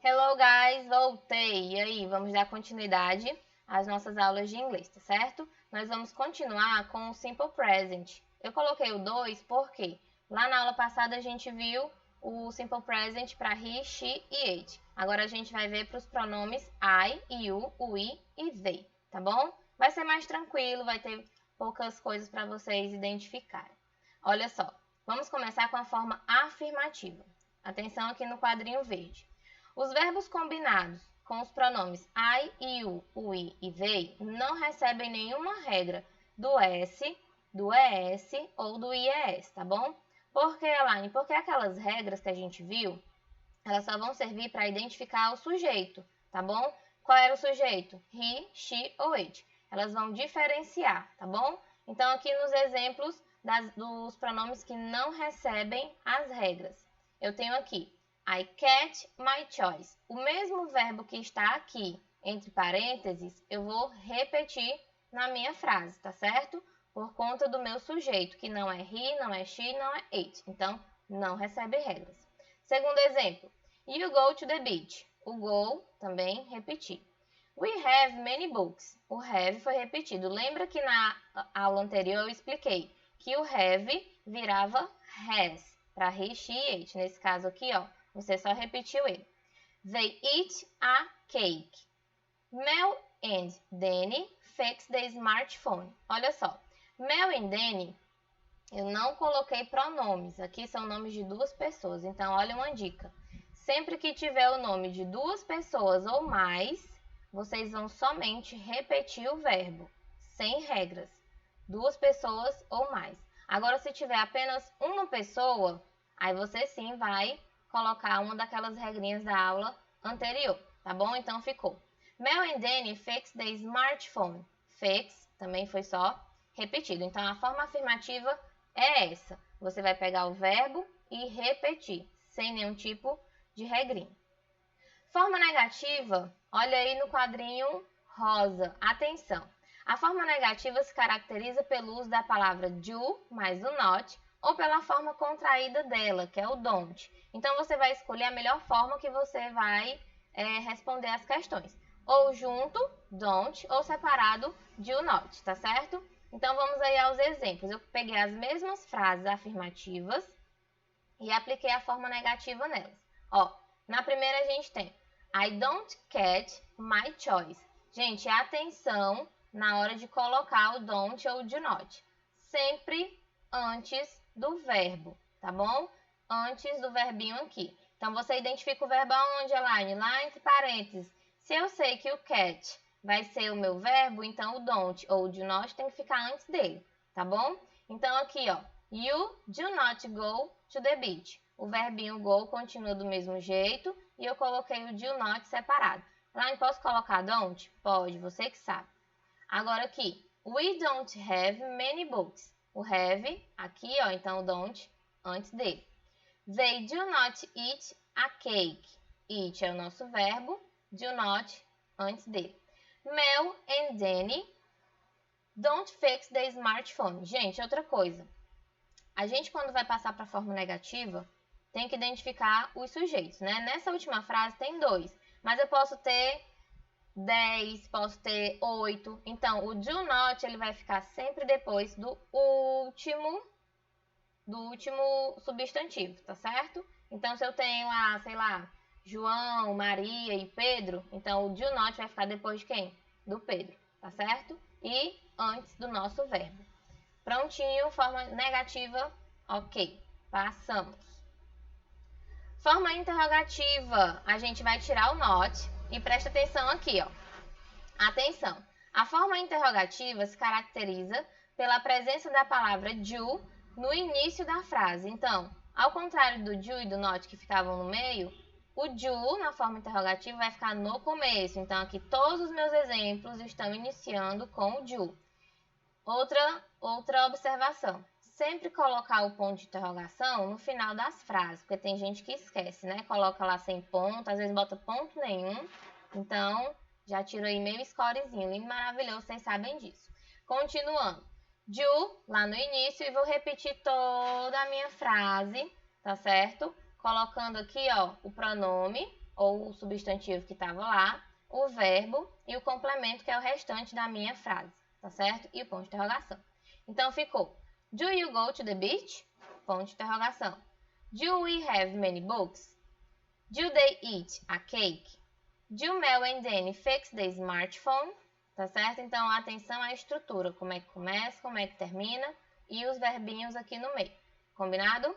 Hello guys, voltei! E aí, vamos dar continuidade às nossas aulas de inglês, tá certo? Nós vamos continuar com o Simple Present. Eu coloquei o 2 porque lá na aula passada a gente viu o Simple Present para he, she e it. Agora a gente vai ver para os pronomes I, you, we e they, tá bom? Vai ser mais tranquilo, vai ter poucas coisas para vocês identificarem. Olha só, vamos começar com a forma afirmativa. Atenção aqui no quadrinho verde. Os verbos combinados com os pronomes I, you, we e they não recebem nenhuma regra do S, do ES ou do IES, tá bom? Por que, Elaine? Porque aquelas regras que a gente viu, elas só vão servir para identificar o sujeito, tá bom? Qual era o sujeito? He, she ou it. Elas vão diferenciar, tá bom? Então, aqui nos exemplos dos pronomes que não recebem as regras. Eu tenho aqui I catch my choice. O mesmo verbo que está aqui, entre parênteses, eu vou repetir na minha frase, tá certo? Por conta do meu sujeito, que não é he, não é she, não é it. Então, não recebe regras. Segundo exemplo, you go to the beach. O go também repetir. We have many books. O have foi repetido. Lembra que na aula anterior eu expliquei que o have virava has para he, she e it. Nesse caso aqui, ó, você só repetiu ele. They eat a cake. Mel and Danny fix the smartphone. Olha só, Mel e Danny, eu não coloquei pronomes. Aqui são nomes de duas pessoas. Então, olha uma dica. Sempre que tiver o nome de duas pessoas ou mais, vocês vão somente repetir o verbo, sem regras. Duas pessoas ou mais. Agora, se tiver apenas uma pessoa, aí você sim vai colocar uma daquelas regrinhas da aula anterior, tá bom? Então, ficou. Mel and Danny fix the smartphone. Fix também foi só repetido. Então, a forma afirmativa é essa. Você vai pegar o verbo e repetir, sem nenhum tipo de regrinha. Forma negativa, olha aí no quadrinho rosa. Atenção! A forma negativa se caracteriza pelo uso da palavra do mais o not, ou pela forma contraída dela, que é o don't. Então, você vai escolher a melhor forma que você vai responder as questões. Ou junto, don't, ou separado, do not, tá certo? Então, vamos aí aos exemplos. Eu peguei as mesmas frases afirmativas e apliquei a forma negativa nelas. Ó, na primeira a gente tem I don't catch my choice. Gente, atenção na hora de colocar o don't ou o do not. Sempre antes do verbo, tá bom? Antes do verbinho aqui. Então, você identifica o verbo aonde, Elaine? Lá entre parênteses. Se eu sei que o catch vai ser o meu verbo, então o don't ou o do not tem que ficar antes dele, tá bom? Então, aqui, ó. You do not go to the beach. O verbinho go continua do mesmo jeito e eu coloquei o do not separado. Elaine, posso colocar don't? Pode, você que sabe. Agora aqui. We don't have many books. O have, aqui, ó, então o don't antes dele. They do not eat a cake. Eat é o nosso verbo, do not antes dele. Mel and Danny don't fix the smartphone. Gente, outra coisa. A gente, quando vai passar para a forma negativa, tem que identificar os sujeitos, né? Nessa última frase tem 2, mas eu posso ter 10, posso ter 8. Então, o do not, ele vai ficar sempre depois do último substantivo, tá certo? Então, se eu tenho sei lá, João, Maria e Pedro, então o do not vai ficar depois de quem? Do Pedro, tá certo? E antes do nosso verbo. Prontinho, forma negativa, ok. Passamos. Forma interrogativa, a gente vai tirar o not e presta atenção aqui, ó. Atenção, a forma interrogativa se caracteriza pela presença da palavra do no início da frase. Então, ao contrário do do e do not que ficavam no meio, o do na forma interrogativa vai ficar no começo. Então, aqui todos os meus exemplos estão iniciando com o do. Outra observação. Sempre colocar o ponto de interrogação no final das frases, porque tem gente que esquece, né? Coloca lá sem ponto, às vezes bota ponto nenhum. Então, já tiro aí meio scorezinho. Lindo, maravilhoso, vocês sabem disso. Continuando. Do, lá no início, e vou repetir toda a minha frase, tá certo? Colocando aqui, ó, o pronome ou o substantivo que estava lá, o verbo e o complemento, que é o restante da minha frase, tá certo? E o ponto de interrogação. Então, ficou: Do you go to the beach? Ponto de interrogação. Do we have many books? Do they eat a cake? Do Mel and Danny fix the smartphone? Tá certo? Então, atenção à estrutura. Como é que começa, como é que termina e os verbinhos aqui no meio. Combinado?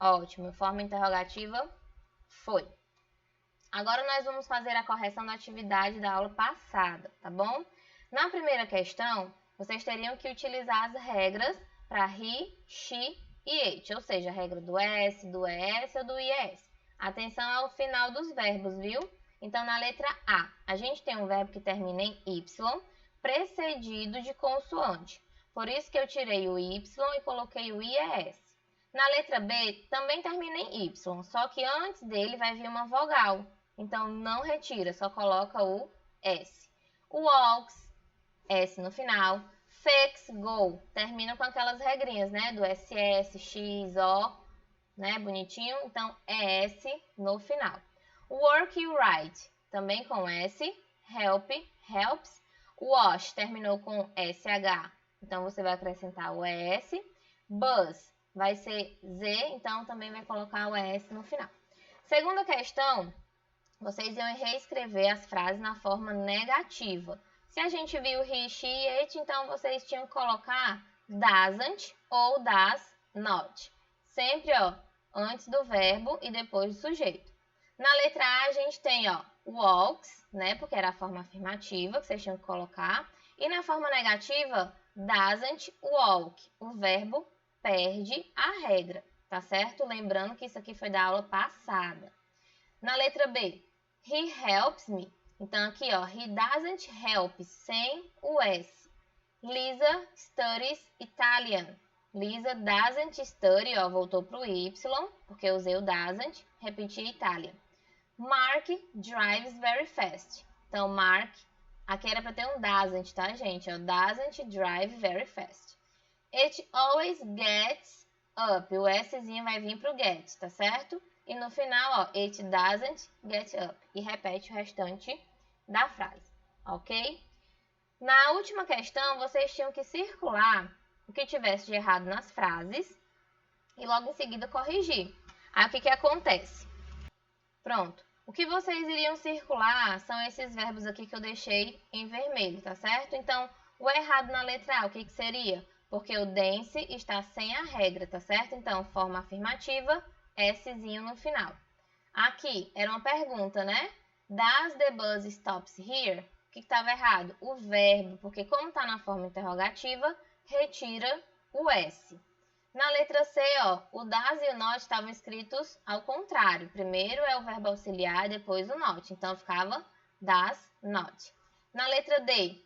Ótimo. Forma interrogativa foi. Agora nós vamos fazer a correção da atividade da aula passada, tá bom? Na primeira questão, vocês teriam que utilizar as regras para he, she e it, ou seja, a regra do S, do ES ou do IES. Atenção ao final dos verbos, viu? Então, na letra A, a gente tem um verbo que termina em Y, precedido de consoante. Por isso que eu tirei o Y e coloquei o IES. Na letra B, também termina em Y, só que antes dele vai vir uma vogal. Então, não retira, só coloca o S. O walks, S no final. Fix, go, termina com aquelas regrinhas, né? Do SS, X, O, né? Bonitinho. Então, é S no final. Work e write, também com S. Help, helps. Wash, terminou com SH, então você vai acrescentar o ES. Bus, vai ser Z, então também vai colocar o ES no final. Segunda questão, vocês iam reescrever as frases na forma negativa. Se a gente viu he, she e it, então vocês tinham que colocar doesn't ou does not. Sempre, ó, antes do verbo e depois do sujeito. Na letra A, a gente tem, ó, walks, né, porque era a forma afirmativa que vocês tinham que colocar. E na forma negativa, doesn't walk. O verbo perde a regra, tá certo? Lembrando que isso aqui foi da aula passada. Na letra B, he helps me. Então, aqui, ó, he doesn't help, sem o S. Lisa studies Italian. Lisa doesn't study, ó, voltou para o Y, porque eu usei o doesn't, repeti Italian. Mark drives very fast. Então, Mark, aqui era para ter um doesn't, tá, gente? Ó, doesn't drive very fast. It always gets up. O Szinho vai vir pro get, tá certo? E no final, ó, it doesn't get up. E repete o restante da frase, ok? Na última questão, vocês tinham que circular o que tivesse de errado nas frases e logo em seguida corrigir. Aí, o que acontece? Pronto. O que vocês iriam circular são esses verbos aqui que eu deixei em vermelho, tá certo? Então, o errado na letra A, o que seria? Porque o dance está sem a regra, tá certo? Então, forma afirmativa, Szinho no final. Aqui, era uma pergunta, né? Does the bus stops here? O que estava errado? O verbo, porque como está na forma interrogativa, retira o S. Na letra C, ó, o does e o not estavam escritos ao contrário. Primeiro é o verbo auxiliar, depois o not. Então, ficava does not. Na letra D,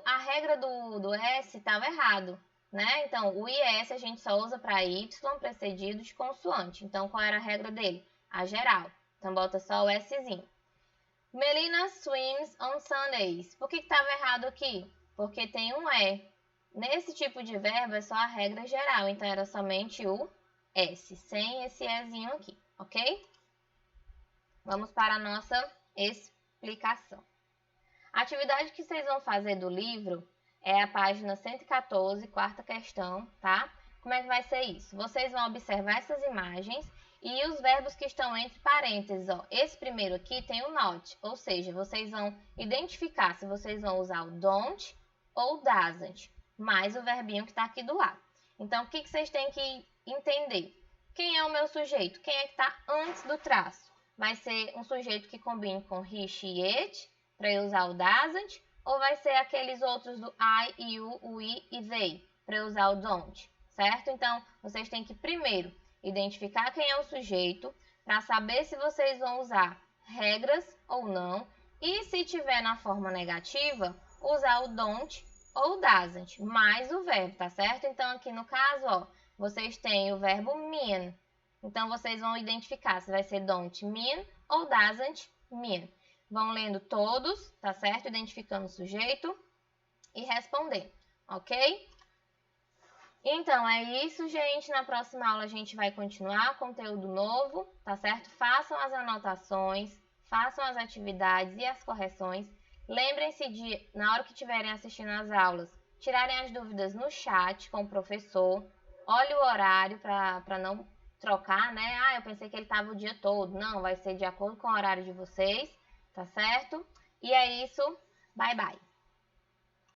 a regra do S estava errado, né? Então, o IS a gente só usa para Y precedido de consoante. Então, qual era a regra dele? A geral. Então, bota só o Szinho. Melina swims on Sundays. Por que estava errado aqui? Porque tem um E. Nesse tipo de verbo é só a regra geral, então era somente o S, sem esse Ezinho aqui, ok? Vamos para a nossa explicação. A atividade que vocês vão fazer do livro é a página 114, quarta questão, tá? Como é que vai ser isso? Vocês vão observar essas imagens e os verbos que estão entre parênteses, ó. Esse primeiro aqui tem o not, ou seja, vocês vão identificar se vocês vão usar o don't ou doesn't, mais o verbinho que está aqui do lado. Então, o que vocês têm que entender? Quem é o meu sujeito? Quem é que está antes do traço? Vai ser um sujeito que combine com he, she, it, para eu usar o doesn't, ou vai ser aqueles outros do I, you, we e they, para eu usar o don't, certo? Então, vocês têm que primeiro identificar quem é o sujeito, para saber se vocês vão usar regras ou não, e se tiver na forma negativa, usar o don't ou doesn't, mais o verbo, tá certo? Então, aqui no caso, ó, vocês têm o verbo mean. Então, vocês vão identificar se vai ser don't mean ou doesn't mean. Vão lendo todos, tá certo? Identificando o sujeito e respondendo, ok? Então, é isso, gente. Na próxima aula a gente vai continuar conteúdo novo, tá certo? Façam as anotações, façam as atividades e as correções. Lembrem-se de, na hora que estiverem assistindo às aulas, tirarem as dúvidas no chat com o professor. Olhe o horário para não trocar, né? Ah, eu pensei que ele estava o dia todo. Não, vai ser de acordo com o horário de vocês, tá certo? E é isso. Bye, bye.